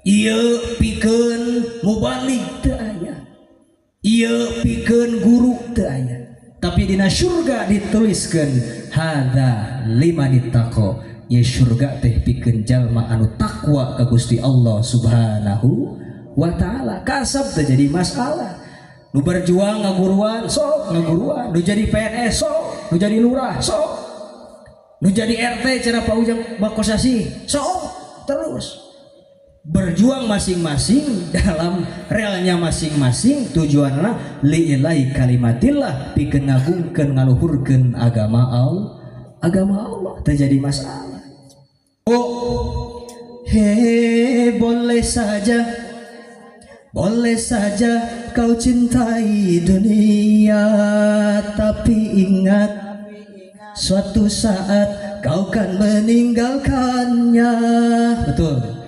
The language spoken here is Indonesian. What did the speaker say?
Ieu pikeun mubalik teu aya, ieu pikeun guru teu aya. Tapi dina surga dituliskeun hadza limanitaqo, ye surga teh pikeun jalma anu takwa ka Gusti Allah Subhanahu wa taala. Kasab teu jadi masalah. Nu berjuang ngaguruan sok ngaguruan, nu jadi PNS sok, nu jadi lurah sok, nu jadi RT cenah paujang bakosasi sok, terus berjuang masing-masing dalam relnya masing-masing, tujuanna lillahi kalimatillah, pikeun ngagungkeun ngaluhurkeun agama Allah terjadi masalah. Oh boleh saja kau cintai dunia, tapi ingat suatu saat kau kan meninggalkannya. Betul.